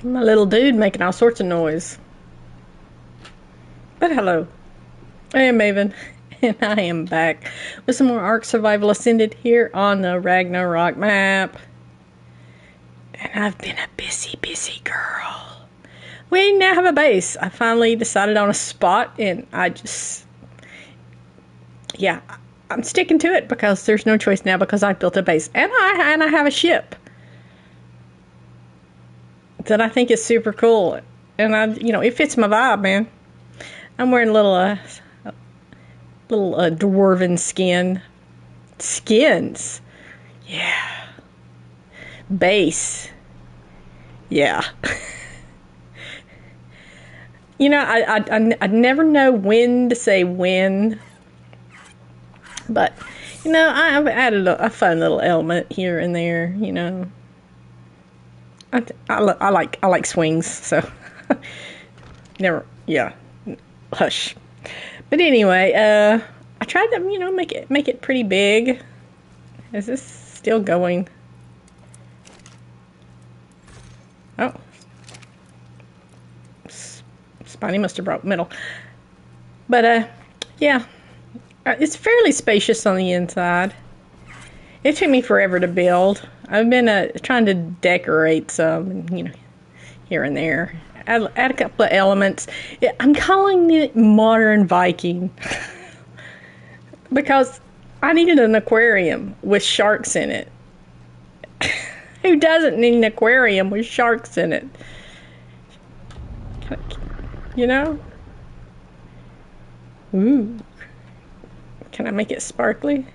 My little dude making all sorts of noise. But hello, I am Maven, and I am back with some more Ark Survival Ascended here on the Ragnarok map. And I've been a busy girl. We now have a base. I finally decided on a spot, and I'm sticking to it because there's no choice now because I've built a base. And I have a ship that I think is super cool. And it fits my vibe, man. I'm wearing a little dwarven skins. Yeah. Base. Yeah. I never know when to say when. But, I've added a fun little element here and there, I like swings, so never, yeah, hush. But anyway, I tried to, make it pretty big. Is this still going? Oh, Spiny must have brought metal. But yeah, it's fairly spacious on the inside. It took me forever to build. I've been trying to decorate some, here and there. Add a couple of elements. I'm calling it Modern Viking because I needed an aquarium with sharks in it. Who doesn't need an aquarium with sharks in it? Ooh. Can I make it sparkly?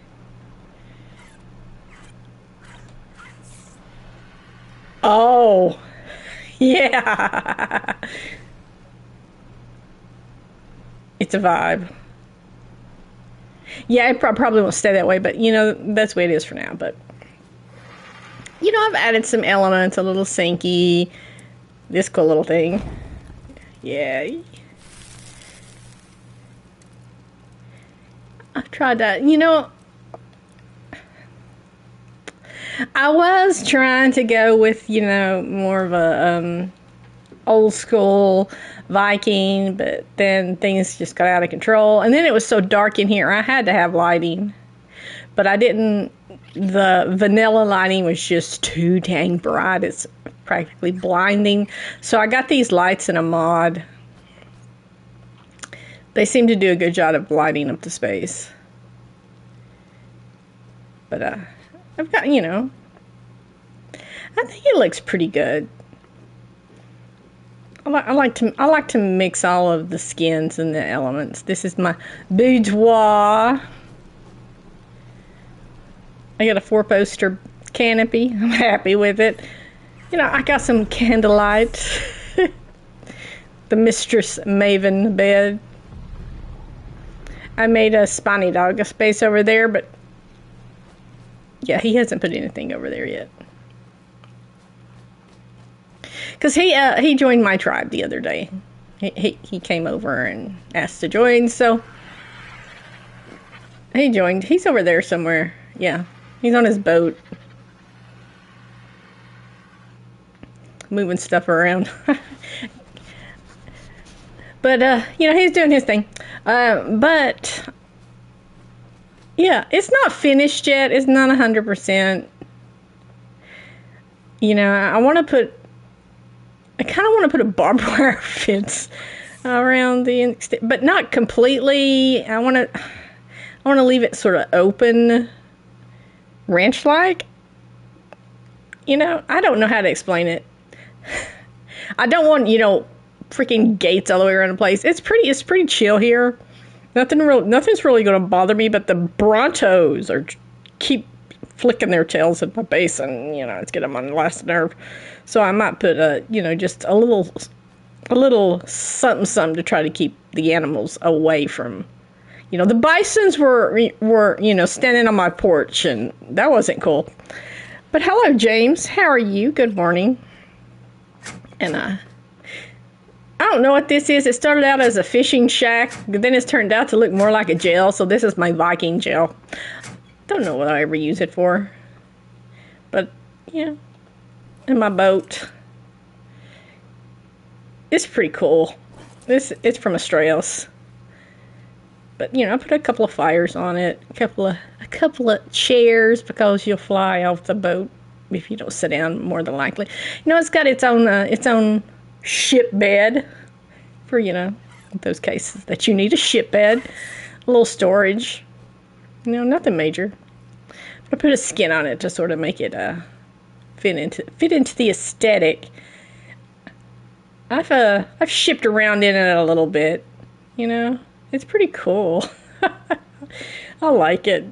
Oh, yeah. It's a vibe. Yeah, it probably won't stay that way, but, that's the way it is for now. But, I've added some elements, a little sinky, this cool little thing. Yeah. I've tried that. I was trying to go with, more of a old school Viking, but then things just got out of control. And then it was so dark in here, I had to have lighting. But I didn't, the vanilla lighting was just too dang bright. It's practically blinding. So I got these lights in a mod. They seem to do a good job of lighting up the space. But, I've got, I think it looks pretty good. I like to mix all of the skins and the elements. This is my boudoir. I got a 4-poster canopy. I'm happy with it. I got some candlelight. The Mistress Maven bed. I made a Spiny Dog a space over there, but yeah, he hasn't put anything over there yet. Because he joined my tribe the other day. He came over and asked to join, so he joined. He's over there somewhere. Yeah, he's on his boat. Moving stuff around. But, he's doing his thing. But, yeah, it's not finished yet. It's not 100%. I kind of want to put a barbed wire fence around the, but not completely. I want to leave it sort of open, ranch-like. I don't know how to explain it. I don't want, freaking gates all the way around the place. It's pretty chill here. Nothing's really going to bother me, but the Brontos keep flicking their tails at my base, and it's getting on the last nerve. So I might put just a little something to try to keep the animals away from. The bisons were standing on my porch, and that wasn't cool. But hello, James. How are you? Good morning. And I don't know what this is. It started out as a fishing shack, but then it's turned out to look more like a jail. So this is my Viking jail. Don't know what I ever use it for. But, yeah. In my boat. it's pretty cool. It's from Australis. But I put a couple of fires on it, a couple of chairs because you'll fly off the boat if you don't sit down. More than likely, it's got its own ship bed for those cases that you need a ship bed, a little storage. Nothing major. I put a skin on it to sort of make it fit into the aesthetic. I've shipped around in it a little bit, It's pretty cool. I like it.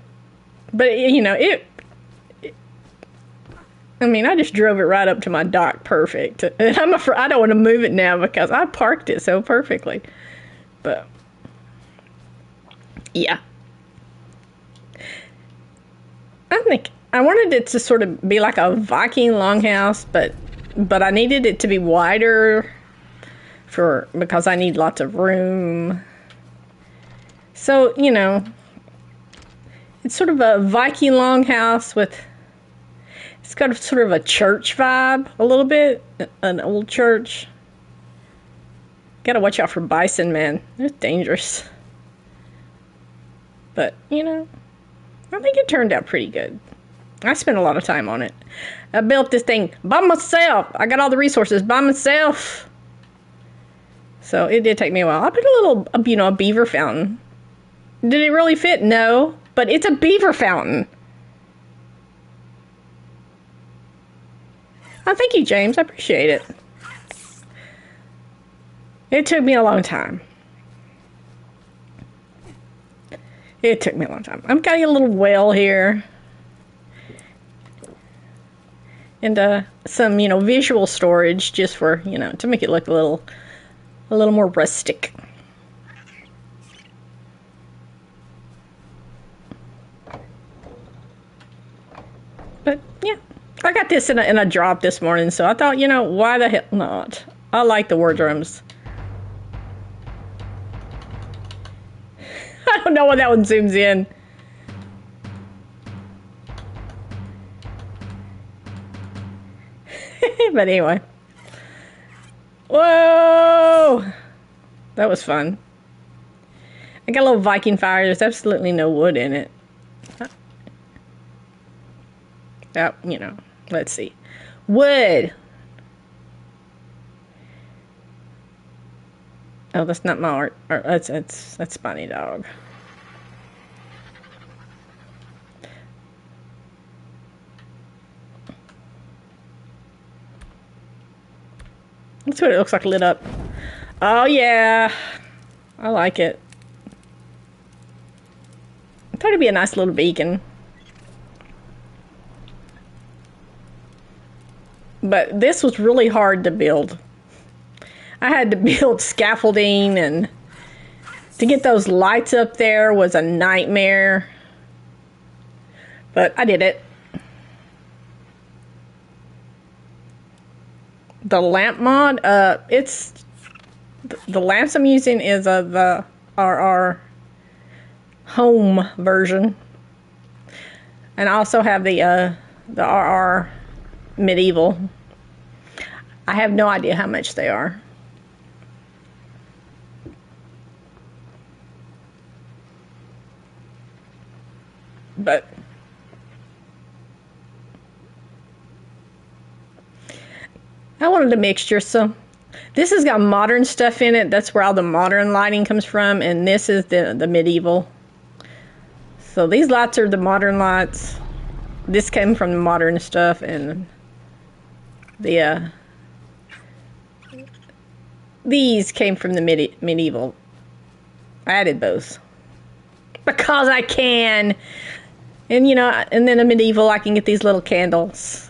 But, I just drove it right up to my dock perfect. And I'm afraid I don't want to move it now because I parked it so perfectly. But, yeah. I think I wanted it to sort of be like a Viking longhouse, but I needed it to be wider because I need lots of room. So, it's sort of a Viking longhouse it's got sort of a church vibe, a little bit, an old church. Gotta watch out for bison, man. They're dangerous. But, I think it turned out pretty good. I spent a lot of time on it. I built this thing by myself. I got all the resources by myself. So it did take me a while. I put a beaver fountain. Did it really fit? No. But it's a beaver fountain. Oh, thank you, James. I appreciate it. It took me a long time. It took me a long time. I've got a little well here. And some, visual storage just for, to make it look a little more rustic. But, yeah. I got this in a drop this morning, so I thought, why the hell not? I like the wardrobes. I don't know when that one zooms in. But anyway. Whoa! That was fun. I got a little Viking fire. There's absolutely no wood in it. Let's see. Wood. Oh, that's not my art. That's Bunny Dog. That's what it looks like lit up. Oh yeah, I like it. I thought it'd be a nice little beacon. But this was really hard to build. I had to build scaffolding, and to get those lights up there was a nightmare. But I did it. The lamp mod, it's the lamps I'm using is the RR home version, and I also have the RR medieval. I have no idea how much they are. But I wanted a mixture, so this has got modern stuff in it. That's where all the modern lighting comes from, and this is the medieval. So these lights are the modern lights. This came from the modern stuff, and these came from the medieval. I added both because I can, and and then a medieval I can get these little candles.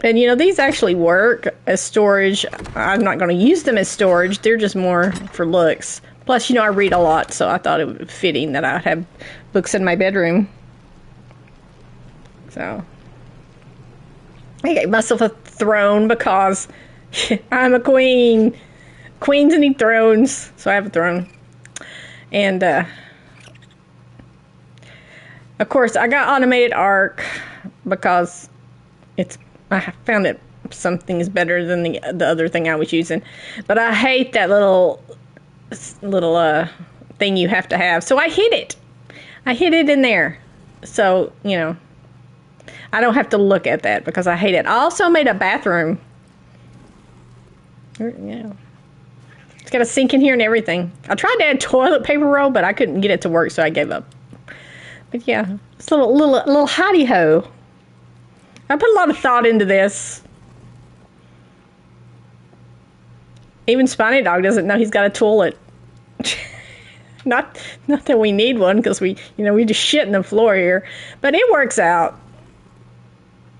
And these actually work as storage. I'm not going to use them as storage. They're just more for looks. Plus, I read a lot, so I thought it would be fitting that I'd have books in my bedroom. So I gave myself a throne because I'm a queen. Queens need thrones, so I have a throne. And of course, I got automated arc because I found it something's better than the other thing I was using. But I hate that little thing you have to have. So I hid it. I hid it in there. So, you know, I don't have to look at that because I hate it. I also made a bathroom. Yeah. It's got a sink in here and everything. I tried to add toilet paper roll, but I couldn't get it to work, so I gave up. But yeah, it's a little hidey ho. I put a lot of thought into this. Even Spiny Dog doesn't know he's got a toilet. Not that we need one, because we just shit in the floor here, but it works out.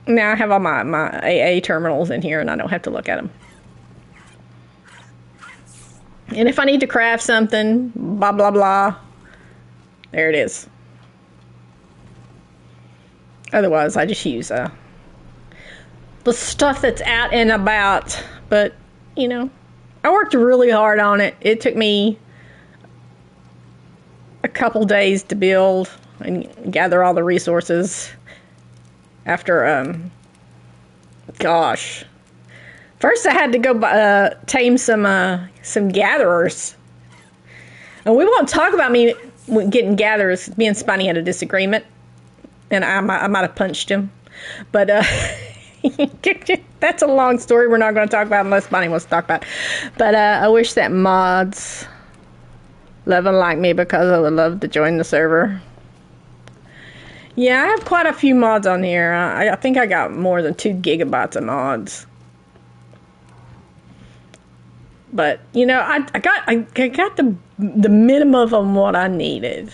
Now I have all my AA terminals in here, and I don't have to look at them. And if I need to craft something, blah blah blah, there it is. Otherwise, I just use the stuff that's out and about. But you know, I worked really hard on it. It took me a couple days to build and gather all the resources. After gosh, first I had to go tame some gatherers, and we won't talk about me getting gatherers. Me and Spiny had a disagreement, and I might have punched him, but that's a long story we're not going to talk about unless Spiny wants to talk about. But I wish that mods love and like me, because I would love to join the server. Yeah, I have quite a few mods on here. I think I got more than 2 gigabytes of mods. But you know, I got the minimum of what I needed,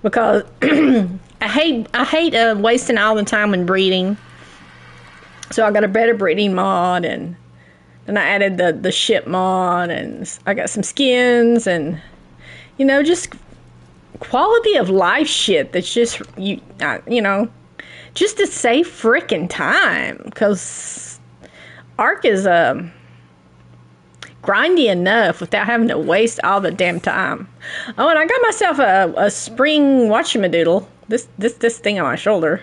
because I hate wasting all the time when breeding. So I got a better breeding mod, and then I added the ship mod, and I got some skins, and you know, just quality of life shit that's just you know, just to save frickin' time, because Ark is grindy enough without having to waste all the damn time. Oh, and I got myself a spring whatchamadoodle. This thing on my shoulder.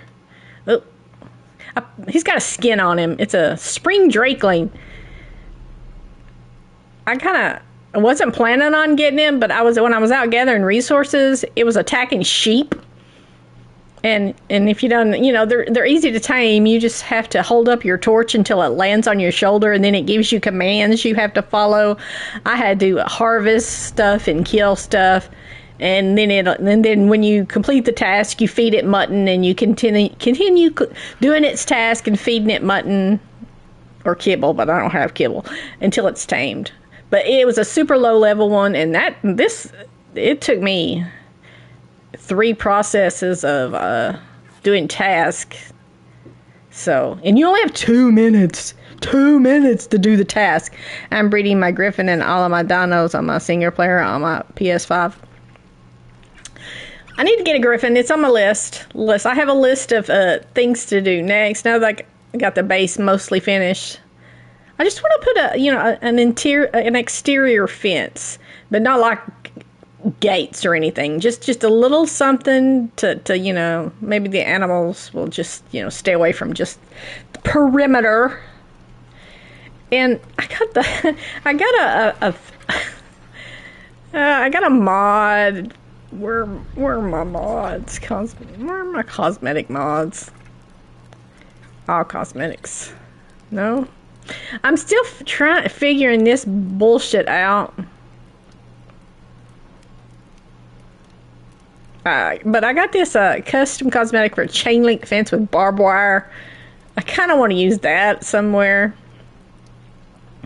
Oh, he's got a skin on him. It's a spring drakeling. I wasn't planning on getting him, but when I was out gathering resources, it was attacking sheep. And if you don't, you know, they're easy to tame. You just have to hold up your torch until it lands on your shoulder, and then it gives you commands you have to follow. I had to harvest stuff and kill stuff, and then when you complete the task, you feed it mutton, and you continue doing its task and feeding it mutton or kibble, but I don't have kibble, until it's tamed. But it was a super low level one, and it took me 3 processes of doing tasks. So, and you only have 2 minutes. 2 minutes to do the task. I'm breeding my Griffin and all of my dinos on my single player on my PS5. I need to get a Griffin. It's on my list. I have a list of things to do next. Now that I got the base mostly finished, I just want to put an exterior fence, but not like gates or anything. Just a little something to you know, maybe the animals will just, you know, stay away from just the perimeter. And I got a mod. Where are my mods? Where are my cosmetic mods? All cosmetics. No. I'm still figuring this bullshit out. But I got this custom cosmetic for a chain link fence with barbed wire. I kind of want to use that somewhere.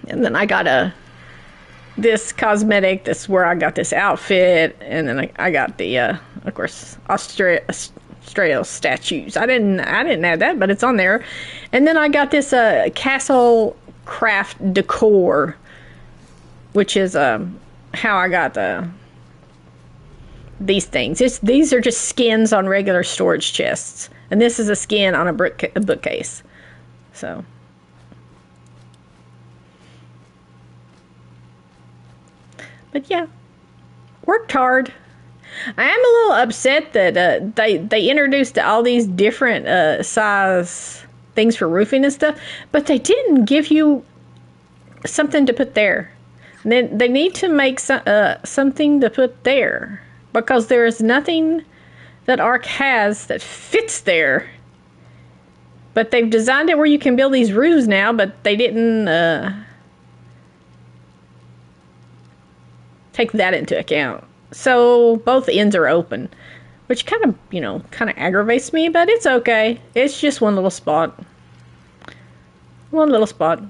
And then I got this cosmetic. That's where I got this outfit. And then I got the, of course, Australia statues. I didn't add that, but it's on there. And then I got this castle craft decor, which is how I got these things. These are just skins on regular storage chests, and this is a skin on a bookcase. So, but yeah, worked hard. I am a little upset that they introduced all these different size things for roofing and stuff, but they didn't give you something to put there. They need to make something to put there, because there is nothing that Ark has that fits there. But they've designed it where you can build these roofs now, but they didn't take that into account. So both ends are open, which kind of aggravates me, but it's okay. It's just one little spot. One little spot.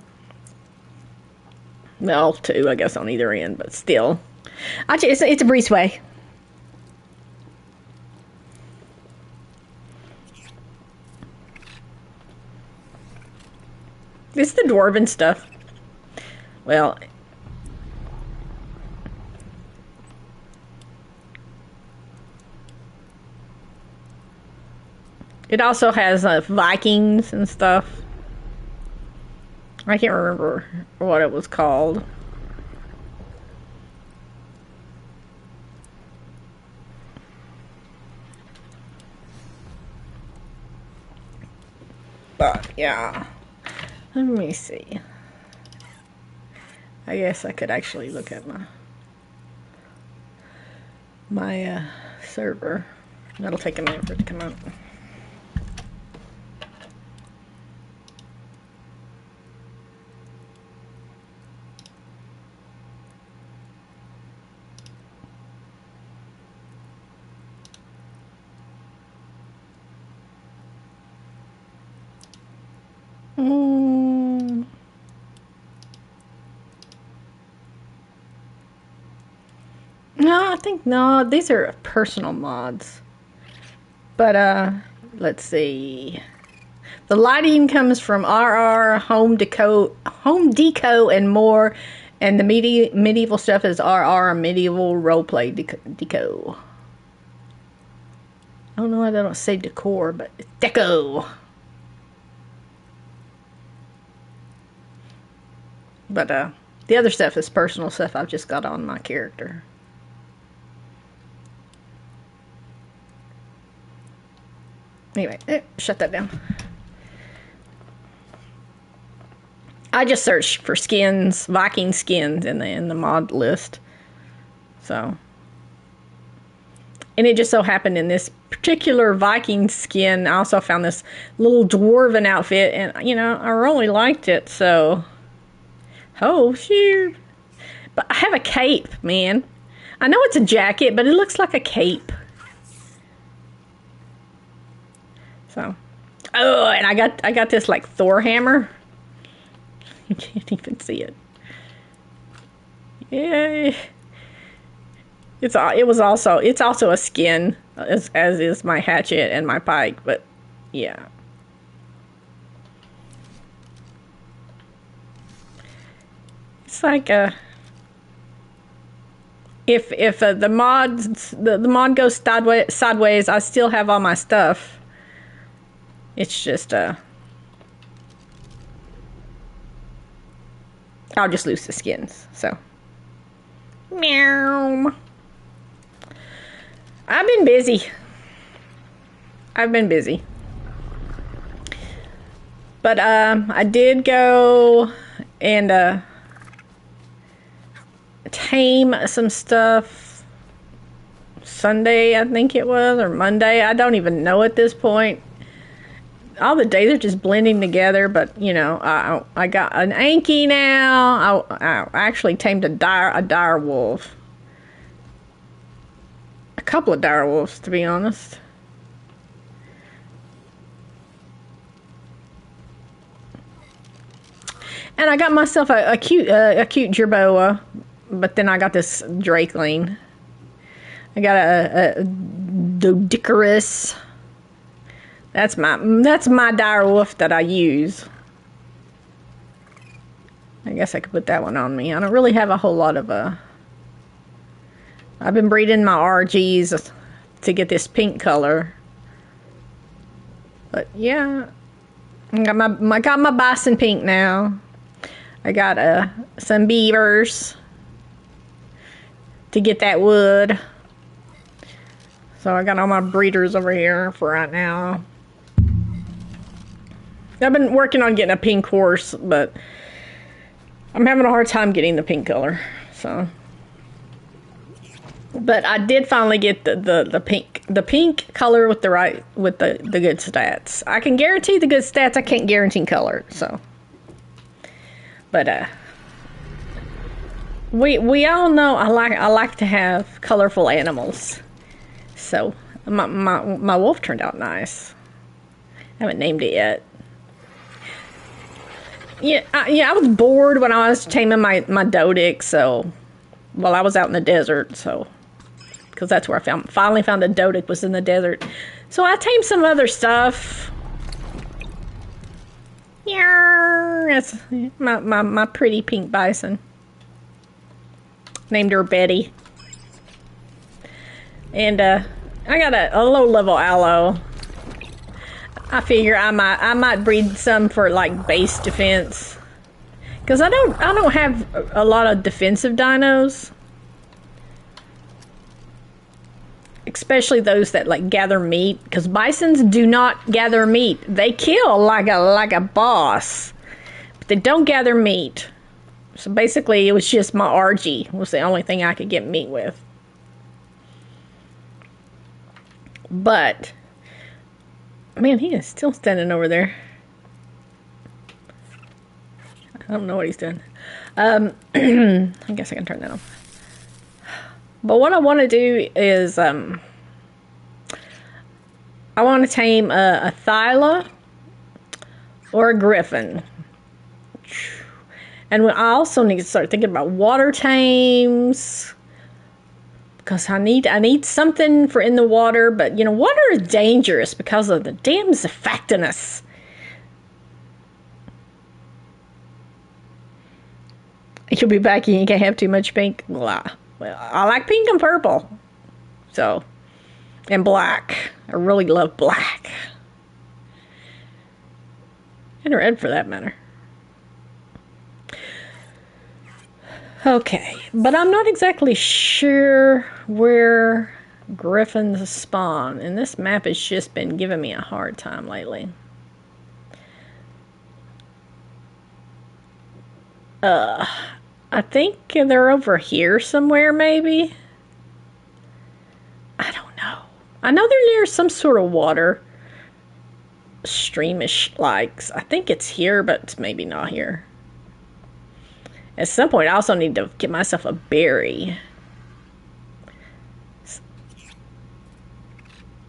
Well, two, I guess, on either end, but still. It's a breezeway. It's the dwarven stuff. Well, it also has Vikings and stuff. I can't remember what it was called. But, yeah. Let me see. I guess I could actually look at my server. That'll take a minute for it to come out. No, these are personal mods. But let's see. The lighting comes from RR, Home Deco, and more. And the medieval stuff is RR, Medieval Roleplay Deco. I don't know why they don't say decor, but it's deco. But the other stuff is personal stuff I've just got on my character. Anyway, shut that down. I just searched for skins, Viking skins in the mod list. So, and it just so happened in this particular Viking skin, I also found this little dwarven outfit, and I really liked it. So, oh shoot! But I have a cape, man. I know it's a jacket, but it looks like a cape. So, oh, and I got this like Thor hammer. You can't even see it. Yay! It's also a skin, as is my hatchet and my pike. But yeah, it's like if the mod goes sideways, I still have all my stuff. It's just I'll just lose the skins. So, meow. I've been busy. But I did go and tame some stuff Sunday, I think it was, or Monday. I don't even know at this point. All the days are just blending together, but I got an Anki now. I actually tamed a dire wolf. A couple of dire wolves, to be honest. And I got myself a cute jerboa, but then I got this drakeling. I got a Dodicarus. That's my dire wolf that I use. I guess I could put that one on me. I don't really have a whole lot of I've been breeding my RGs to get this pink color. But yeah, I got my bison pink now. I got some beavers to get that wood. So I got all my breeders over here for right now. I've been working on getting a pink horse, but I'm having a hard time getting the pink color. So, but I did finally get the pink color with the good stats. I can guarantee the good stats. I can't guarantee color. So, but we all know I like to have colorful animals. So my wolf turned out nice. I haven't named it yet. Yeah, I was bored when I was taming my Dodik, so while I was out in the desert, so because that's where I finally found a Dodik was in the desert. So I tamed some other stuff. Yeah, that's my pretty pink bison. Named her Betty. And I got a low level aloe. I figure I might breed some for like base defense, because I don't have a lot of defensive dinos, especially those that like gather meat. Because bisons do not gather meat; they kill like a boss, but they don't gather meat. So basically, it was just my RG was the only thing I could get meat with. But man, he is still standing over there. I don't know what he's doing. I guess I can turn that on. But what I want to do is, I want to tame a Thyla or a Griffin. And I also need to start thinking about water tames, because I need something for in the water, but you know, water is dangerous because of the damn surfactants. You'll be back and you can't have too much pink. Well, I like pink and purple. So, and black. I really love black. And red for that matter. Okay, but I'm not exactly sure where griffins spawn, and this map has just been giving me a hard time lately. I think they're over here somewhere, maybe? I don't know. I know they're near some sort of water streamish likes. I think it's here, but it's maybe not here. At some point, I also need to get myself a berry.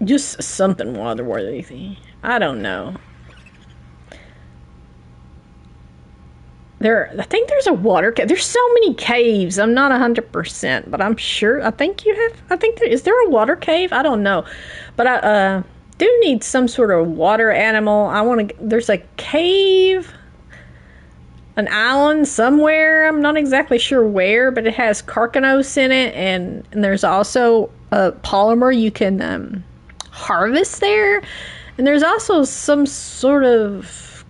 Just something water-worthy. I don't know. I think there's a water cave. There's so many caves. I'm not 100%, but I'm sure. I think is there a water cave? I don't know. But I do need some sort of water animal. There's a cave, an island somewhere. I'm not exactly sure where, but it has carcanos in it, and there's also a polymer you can harvest there. And there's also some sort of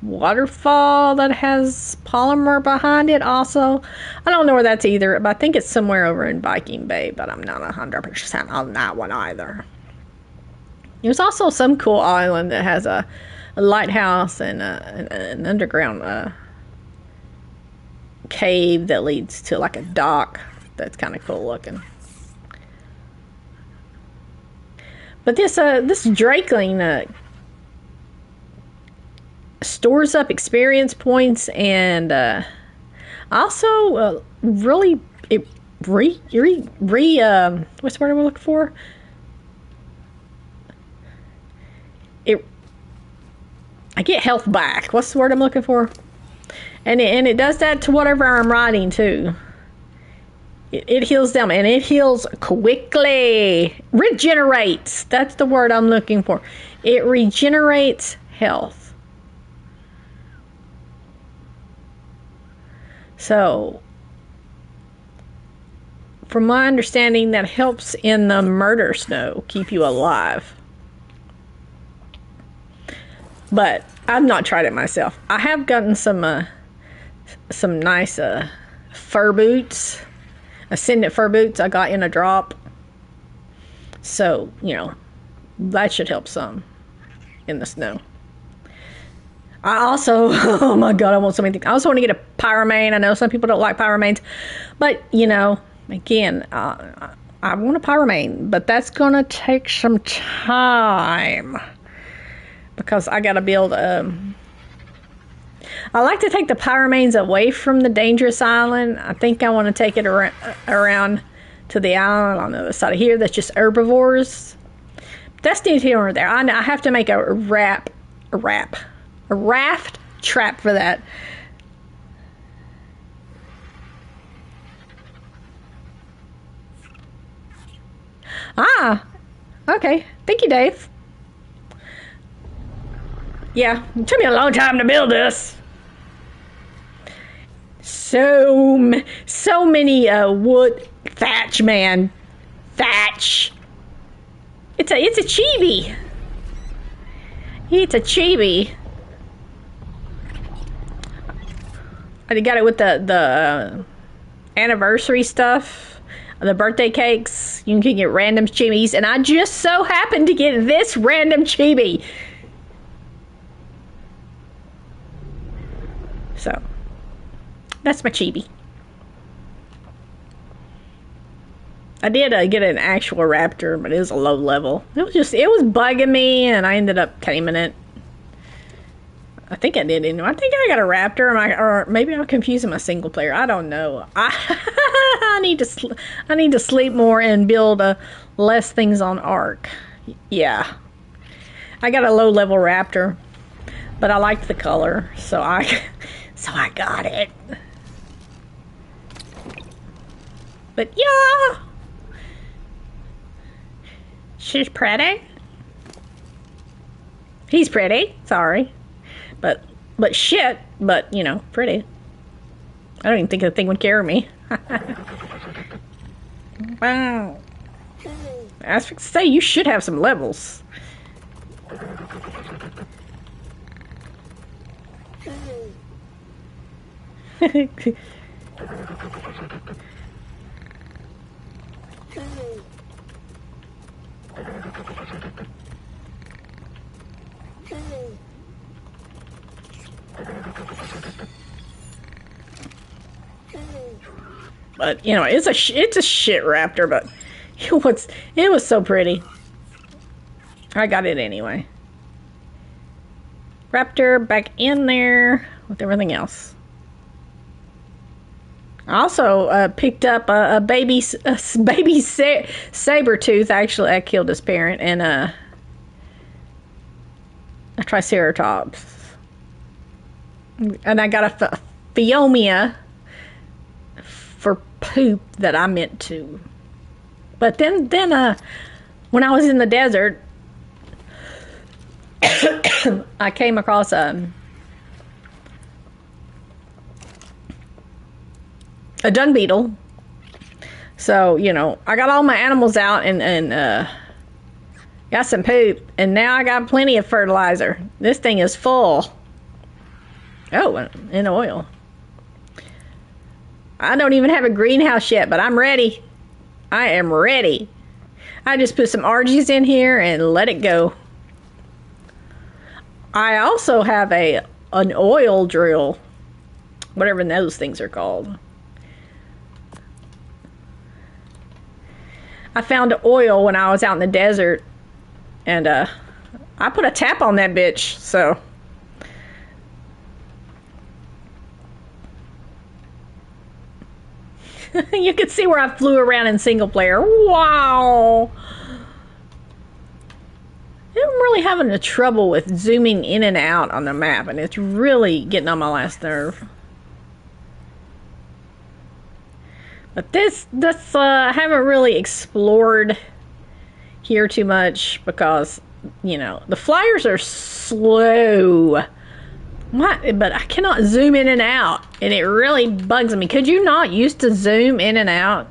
waterfall that has polymer behind it also. I don't know where that's either, but I think it's somewhere over in Viking Bay, but I'm not 100% on that one either. There's also some cool island that has a lighthouse and an underground cave that leads to like a dock. That's kind of cool looking. But this Drakeling stores up experience points, and also really it what's the word I'm looking for? I get health back. What's the word I'm looking for? And it does that to whatever I'm riding too. It heals them, and it heals quickly. Regenerates. That's the word I'm looking for. It regenerates health. So, from my understanding, that helps in the murder snow keep you alive. But I've not tried it myself. I have gotten some nice fur boots, Ascendant fur boots I got in a drop. So, you know, that should help some in the snow. I also, oh my god, I want so many things. I also want to get a pyromane. I know some people don't like pyromanes, but you know, again, I want a pyromane, but that's gonna take some time because I gotta build. I like to take the pyromanes away from the dangerous island. I think I want to take it around to the island on the other side of here that's just herbivores. That's neither here nor there. I have to make a raft trap for that. Ah, okay. Thank you, Dave. Yeah, it took me a long time to build this. So many wood thatch, man. Thatch. It's a chibi. It's a chibi. I got it with the anniversary stuff, the birthday cakes. You can get random chibis, and I just so happened to get this random chibi. So that's my chibi. I did get an actual raptor, but it was a low level. It was bugging me, and I ended up taming it. I think I did anyway. I think I got a raptor, or maybe I'm confusing my single player. I don't know. I need to sleep more and build less things on Ark. Yeah, I got a low level raptor, but I liked the color, so I got it. But yeah, she's pretty. He's pretty. Sorry. But shit, but, you know, pretty. I don't even think the thing would carry me. Wow. I was to say, you should have some levels. But you know, it's a shit raptor, but it was so pretty. I got it anyway. Raptor back in there with everything else. I also picked up a baby saber tooth. Actually, I killed his parent, and a triceratops. And I got a Phiomia for poop that I meant to. But then when I was in the desert, I came across a dung beetle. So, you know, I got all my animals out and got some poop, and now I got plenty of fertilizer. This thing is full. Oh, and oil. I don't even have a greenhouse yet, but I'm ready. I am ready. I just put some RGs in here and let it go. I also have an oil drill, whatever those things are called. I found oil when I was out in the desert, and I put a tap on that bitch, so. You can see where I flew around in single player. Wow! I'm really having a trouble with zooming in and out on the map, and it's really getting on my last nerve. But this I haven't really explored here too much because, you know, the flyers are slow. What? But I cannot zoom in and out, and it really bugs me. Could you not used to zoom in and out?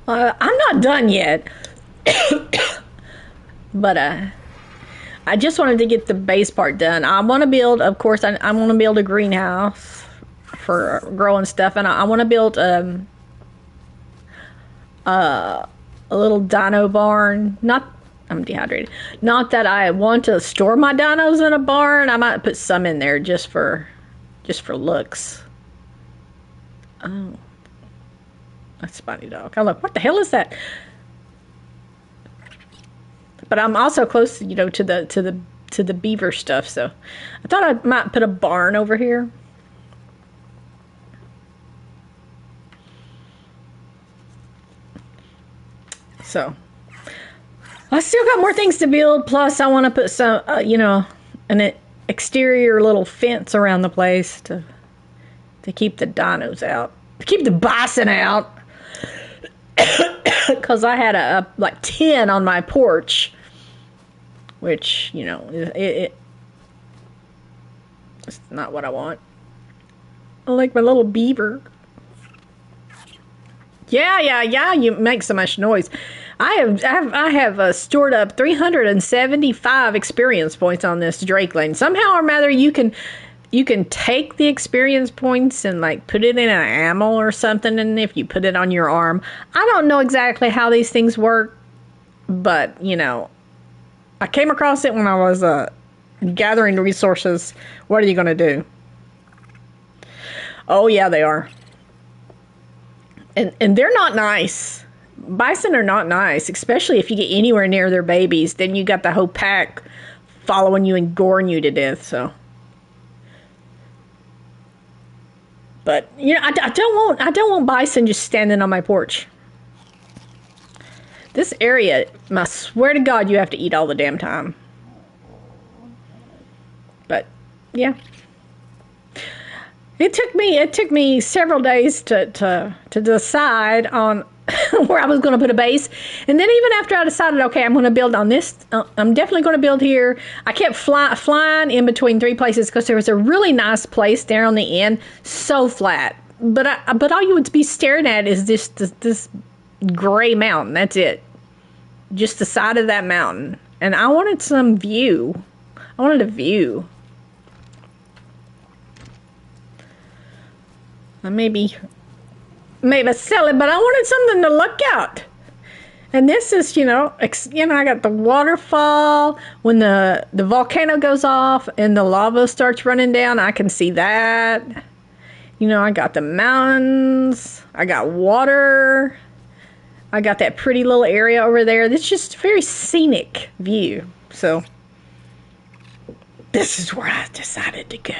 I'm not done yet. But I just wanted to get the base part done. I want to build, of course, I want to build a greenhouse for growing stuff, and I want to build a little dino barn. I'm dehydrated. Not that I want to store my dinos in a barn. I might put some in there just for looks. Oh, that's Spotty Dog. Oh, look, what the hell is that? But I'm also close, to the beaver stuff. So I thought I might put a barn over here. So I still got more things to build. Plus, I want to put some, an exterior little fence around the place to keep the dinos out, to keep the bison out. Because I had like 10 on my porch, which it's not what I want. I like my little beaver. Yeah. You make so much noise. I have stored up 375 experience points on this Drake Lane. Somehow or other, you can take the experience points and like put it in an ammo or something, and if you put it on your arm, I don't know exactly how these things work, but I came across it when I was gathering resources. What are you gonna do? Oh yeah, they are, and they're not nice. Bison are not nice, especially if you get anywhere near their babies. Then you got the whole pack following you and goring you to death. So, but I don't want bison just standing on my porch. This area, I swear to God, you have to eat all the damn time. But yeah, it took me several days to decide on where I was going to put a base. And then even after I decided, okay, I'm going to build on this, I'm definitely going to build here. I kept flying in between three places because there was a really nice place there on the end, so flat. But all you would be staring at is this gray mountain. That's it. Just the side of that mountain. And I wanted some view. I wanted a view. Maybe sell it, but I wanted something to look at. And this is, I got the waterfall. When the volcano goes off and the lava starts running down, I can see that. I got the mountains. I got water. I got that pretty little area over there. That's just a very scenic view. So, this is where I decided to go.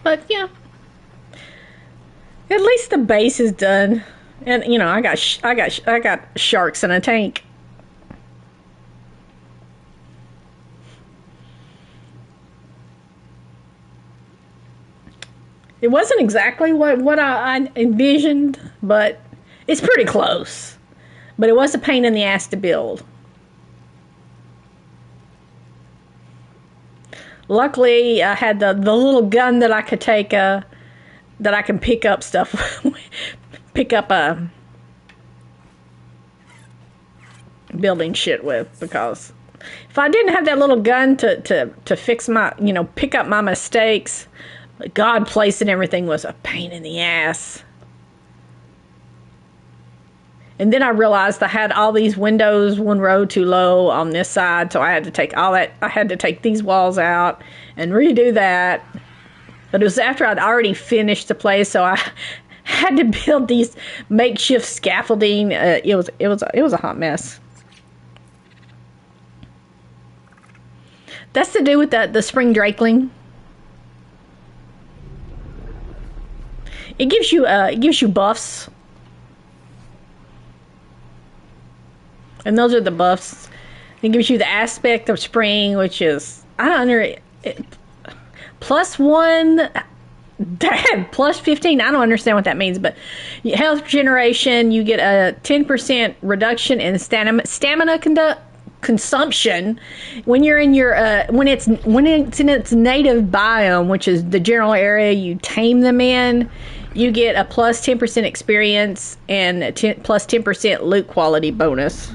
But yeah, at least the base is done, and I got sharks in a tank. It wasn't exactly what I envisioned, but it's pretty close. But it was a pain in the ass to build. Luckily, I had the little gun that I could take, that I can pick up stuff, building shit with, because if I didn't have that little gun to fix my, pick up my mistakes, God placing everything was a pain in the ass. And then I realized I had all these windows one row too low on this side, so I had to take all that. I had to take these walls out and redo that. But it was after I'd already finished the place, so I had to build these makeshift scaffolding. It was a hot mess. That's to do with the spring drakeling. It gives you buffs. And those are the buffs. It gives you the aspect of spring, which is, +1, plus 15. I don't understand what that means, but health regeneration, you get a 10% reduction in stamina consumption when you're in your when it's in its native biome, which is the general area you tame them in. you get a plus 10% experience and a plus 10% loot quality bonus.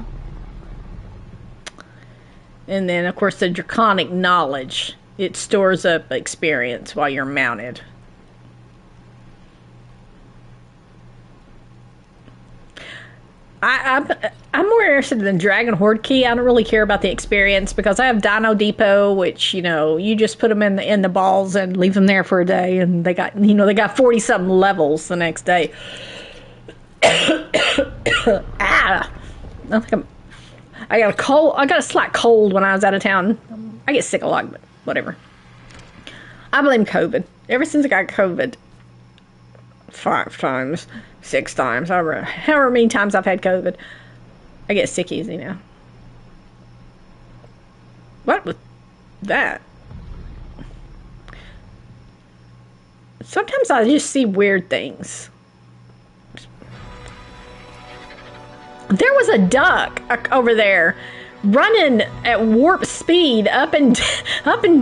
And then, of course, the draconic knowledge. It stores up experience while you're mounted. I'm more interested in Dragon Horde key. I don't really care about the experience because I have Dino Depot, which, you know, you just put them in the balls and leave them there for a day, and they got 40 something levels the next day. I got a cold. I got a slight cold when I was out of town. I get sick a lot, but whatever. I blame COVID. Ever since I got COVID, 5 times, 6 times, however many times I've had COVID, I get sick easy now. What was that? Sometimes I just see weird things. There was a duck over there running at warp speed up and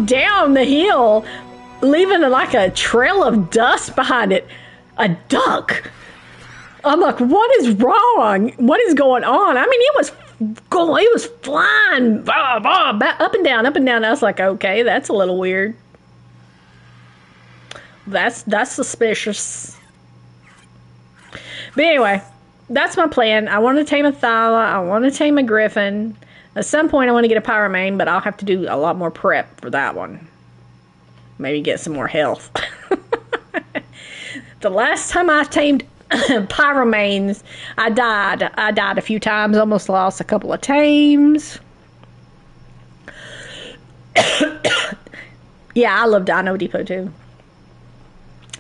down the hill, leaving like a trail of dust behind it. A duck. I'm like, what is wrong? What is going on? I mean, it was flying up and down, up and down. I was like, okay, that's a little weird. That's suspicious. But anyway, that's my plan. I want to tame a Thyla. I want to tame a Griffin. At some point, I want to get a Pyromane, but I'll have to do a lot more prep for that one. Maybe get some more health. The last time I tamed Pyromanes, I died. I died a few times. Almost lost a couple of tames. Yeah, I love Dino Depot too.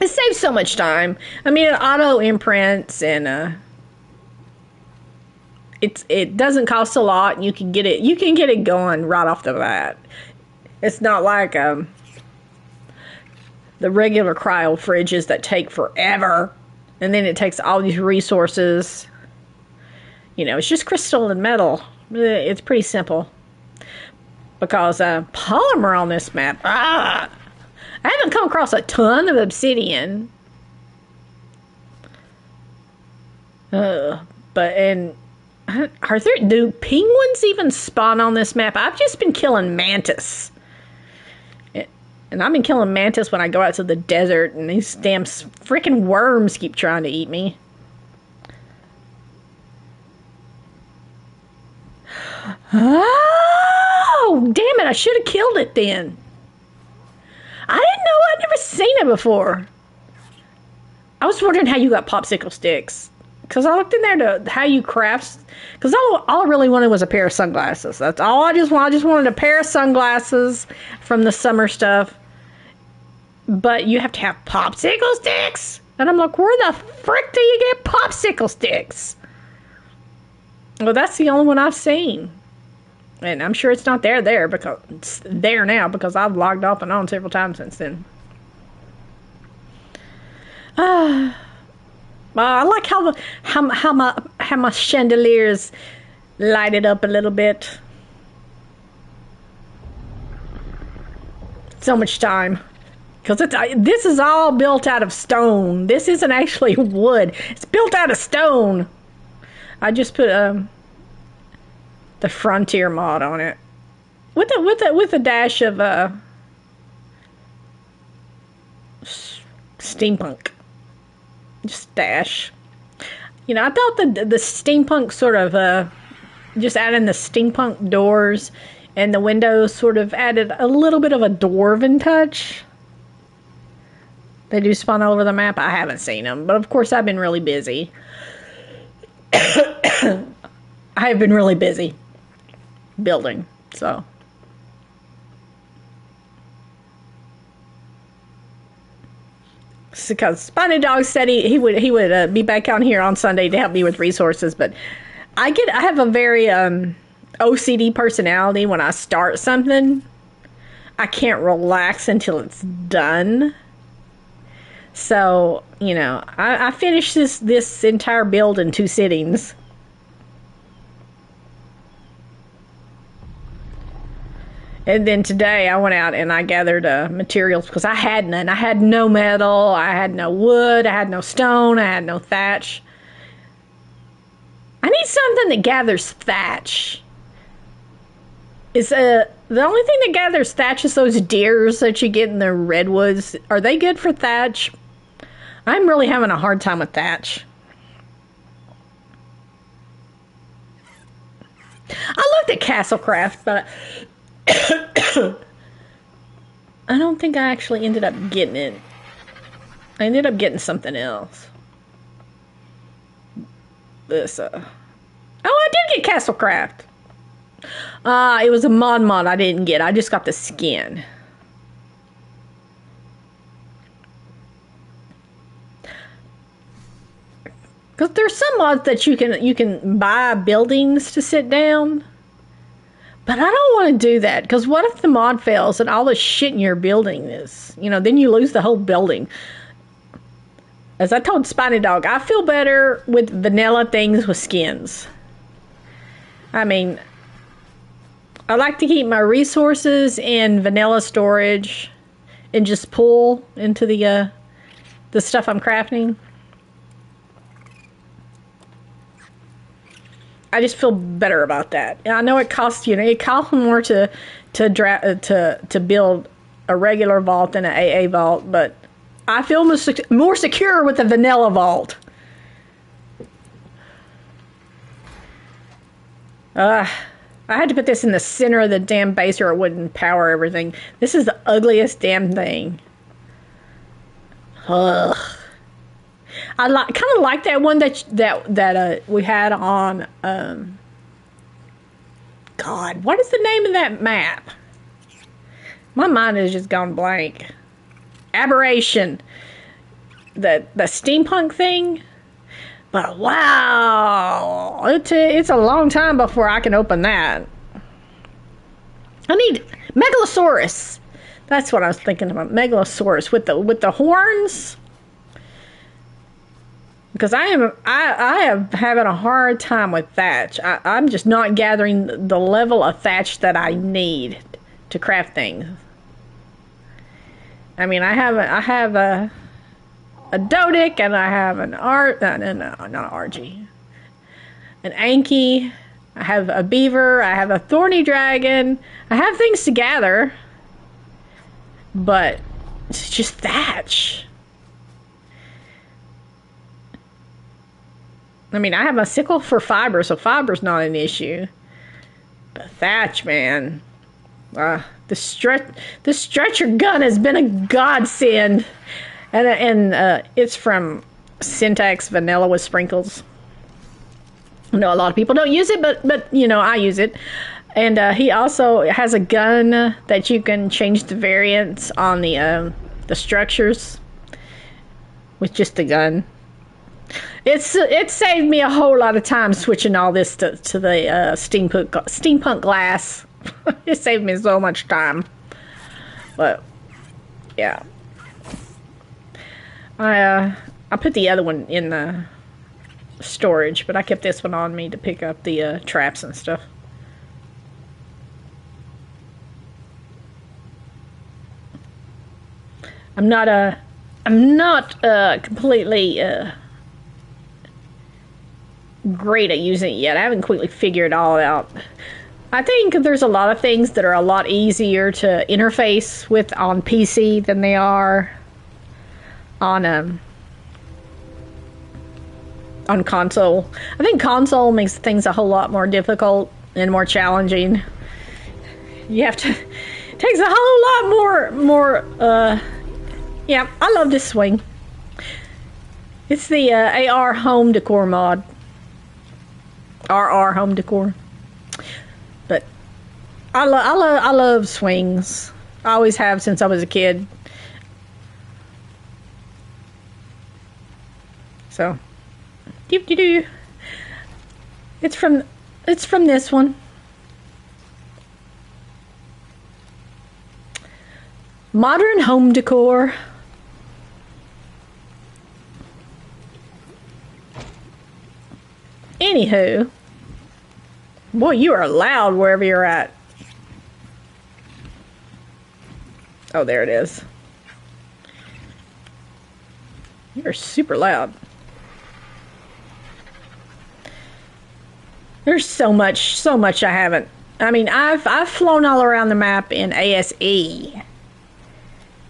It saves so much time. I mean, it auto imprints and it doesn't cost a lot. And you can get it going right off the bat. It's not like the regular cryo fridges that take forever, and then it takes all these resources. You know, it's just crystal and metal. It's pretty simple. Because polymer on this map, I haven't come across a ton of obsidian. Do penguins even spawn on this map? I've just been killing mantis. And I've been killing mantis when I go out to the desert, and these damn freaking worms keep trying to eat me. Oh, damn it, I should have killed it then. I didn't know. I'd never seen it before. I was wondering how you got popsicle sticks. Because I looked in there to how you craft. Because all I really wanted was a pair of sunglasses. That's all I just wanted. I just wanted a pair of sunglasses from the summer stuff. But you have to have popsicle sticks. And I'm like, where the frick do you get popsicle sticks? Well, that's the only one I've seen. And I'm sure it's not there because it's there now because I've logged off and on several times since then. I like how my chandeliers lighted up a little bit. So much time. Because this is all built out of stone. This isn't actually wood. It's built out of stone. I just put the Frontier mod on it with a dash of steampunk. Just dash. You know, I thought the steampunk sort of just adding the steampunk doors and the windows sort of added a little bit of a dwarven touch. They do spawn all over the map. I haven't seen them, but of course I've been really busy. I have been really busy building, so. Because Spiny Dog said he would be back on here on Sunday to help me with resources, but I have a very OCD personality. When I start something, I can't relax until it's done. So, you know, I finished this entire build in 2 sittings. And then today I went out and I gathered materials because I had none. I had no metal, I had no wood, I had no stone, I had no thatch. I need something that gathers thatch. The only thing that gathers thatch is those deers that you get in the redwoods. Are they good for thatch? I'm really having a hard time with thatch. I looked at Castlecraft, but I don't think I actually ended up getting it. I ended up getting something else. Oh, I did get Castlecraft. It was a mod I didn't get. I just got the skin. Because there's some mods that you can buy buildings to sit down. But I don't want to do that. Because what if the mod fails and all the shit in your building is, then you lose the whole building. As I told Spiny Dog, I feel better with vanilla things with skins. I mean, I like to keep my resources in vanilla storage and just pull into the stuff I'm crafting. I just feel better about that. And I know it costs more to build a regular vault than an AA vault, but I feel more secure with the vanilla vault. I had to put this in the center of the damn base or it wouldn't power everything. This is the ugliest damn thing. Ugh. I kind of like that one that we had on. God, what is the name of that map? My mind has just gone blank. Aberration. The steampunk thing. But wow, it's a long time before I can open that. I need Megalosaurus. That's what I was thinking about. Megalosaurus with the horns. Because I am having a hard time with thatch. I'm just not gathering the level of thatch that I need to craft things. I mean, I have a Dodic and I have an not an Argy. An Anki. I have a Beaver. I have a Thorny Dragon. I have things to gather. But it's just thatch. I mean, I have a sickle for fiber, so fiber's not an issue. But thatch, man. The stretcher gun has been a godsend. And it's from Syntax Vanilla with Sprinkles. I know a lot of people don't use it, but I use it. And he also has a gun that you can change the variants on the structures with just the gun. It saved me a whole lot of time switching all this to the steampunk glass. It saved me so much time. But yeah, I put the other one in the storage, but I kept this one on me to pick up the traps and stuff. I'm not completely great at using it yet. I haven't completely figured it all out. I think there's a lot of things that are a lot easier to interface with on PC than they are on console. I think console makes things a whole lot more difficult and more challenging. You have to it takes a whole lot more yeah, I love this swing. It's the AR home decor mod. RR home decor. But I love swings. I always have since I was a kid. So, do. It's from this one. Modern home decor. Anywho, boy, you are loud wherever you're at. Oh, there it is. You're super loud. There's so much I haven't. I mean, I've flown all around the map in ASE,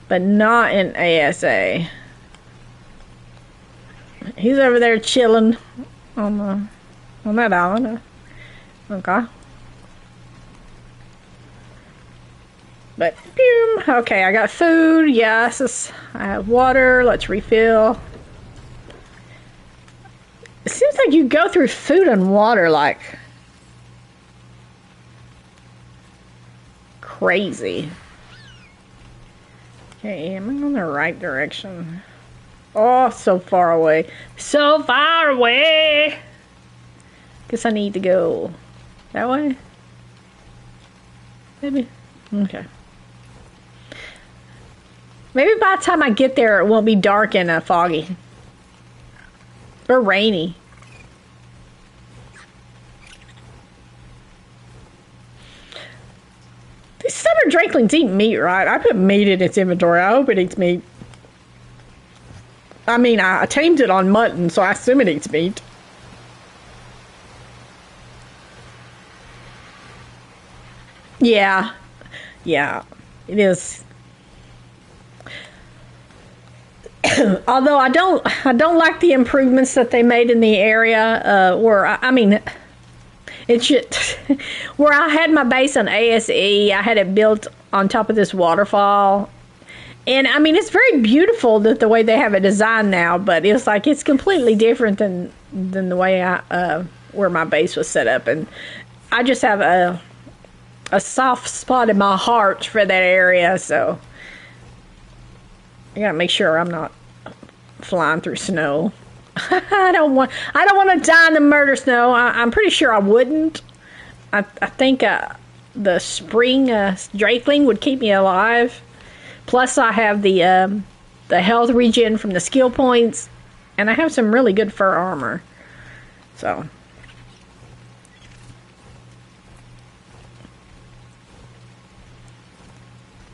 but not in ASA. He's over there chilling on that island. Okay. But, boom. Okay, I got food. Yes. I have water. Let's refill. It seems like you go through food and water like crazy. Okay, am I on the right direction? Oh, so far away. So far away! Guess I need to go that way? Maybe? Okay. Maybe by the time I get there, it won't be dark and foggy. Or rainy. These summer drakings eat meat, right? I put meat in its inventory. I hope it eats meat. I mean, I tamed it on mutton, so I assume it eats meat. Yeah. Yeah. It is. Although I don't like the improvements that they made in the area where I mean it should where I had my base on ASE. I had it built on top of this waterfall, and I mean it's very beautiful that the way they have it designed now. But it's like it's completely different than the way I where my base was set up, and I just have a soft spot in my heart for that area, so I gotta make sure I'm not flying through snow. I don't want to die in the murder snow. I'm pretty sure I wouldn't. I think the spring drakeling would keep me alive. Plus, I have the health regen from the skill points, and I have some really good fur armor. So.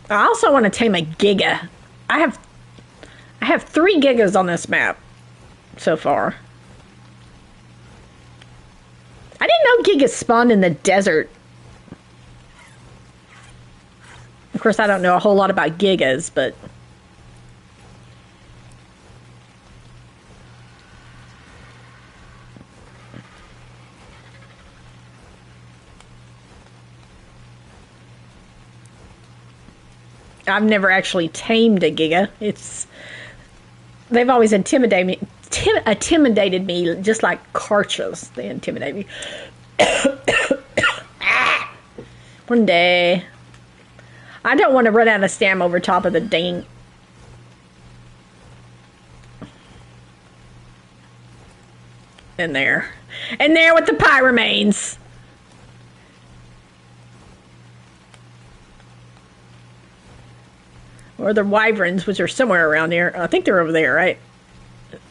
I also want to tame a Giga. I have 3 Gigas on this map so far. I didn't know Gigas spawned in the desert. Of course, I don't know a whole lot about Gigas, but I've never actually tamed a Giga. They've always intimidated me just like Karchas. They intimidate me. One day. I don't want to run out of stam over top of the dang. In there. And there with the pie remains. Or the wyverns, which are somewhere around here. I think they're over there, right?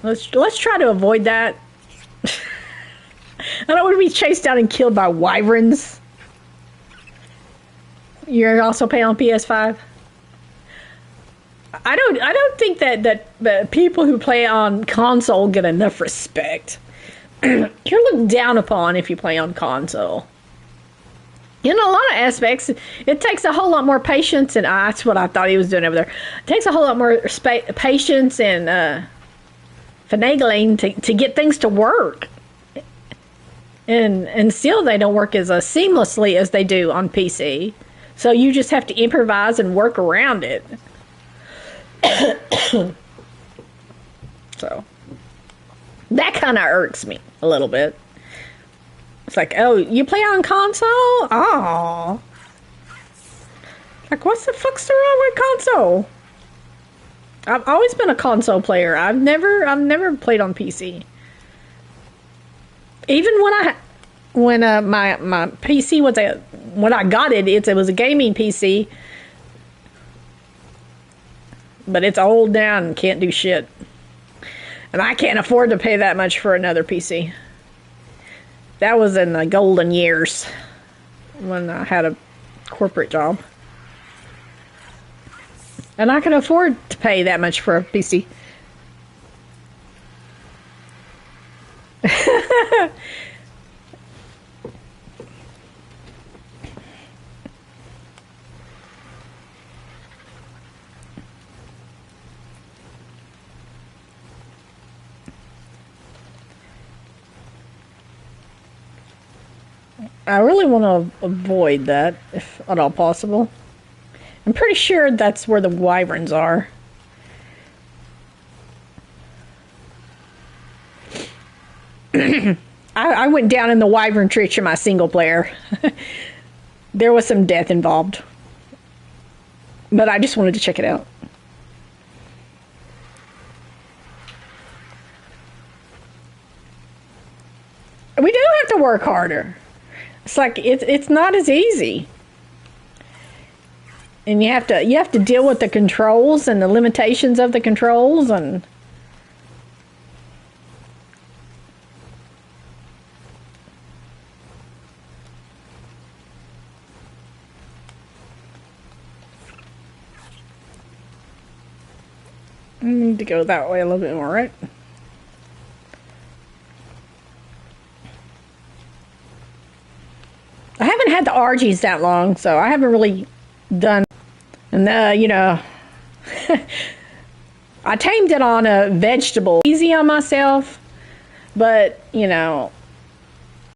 Let's try to avoid that. I don't want to be chased down and killed by wyverns. You're also playing on PS5? I don't think that people who play on console get enough respect. You're looked down upon if you play on console. In a lot of aspects, it takes a whole lot more patience, and that's what I thought he was doing over there. It takes a whole lot more patience and finagling to get things to work. And still, they don't work as seamlessly as they do on PC. So you just have to improvise and work around it. So that kind of irks me a little bit. It's like, oh, you play on console? Oh. Like, what's the fuck's wrong with console? I've always been a console player. I've never played on PC. Even when my PC was when I got it, it was a gaming PC. But it's old now and can't do shit. And I can't afford to pay that much for another PC. That was in the golden years when I had a corporate job. And I can afford to pay that much for a PC. I really want to avoid that, if at all possible. I'm pretty sure that's where the wyverns are. I went down in the wyvern trench in my single player. There was some death involved. But I just wanted to check it out. We do have to work harder. It's like it's not as easy. And you have to deal with the controls and the limitations of the controls and I need to go that way a little bit more, right? I haven't had the RGs that long, so I haven't really done. And I tamed it on a vegetable, easy on myself, but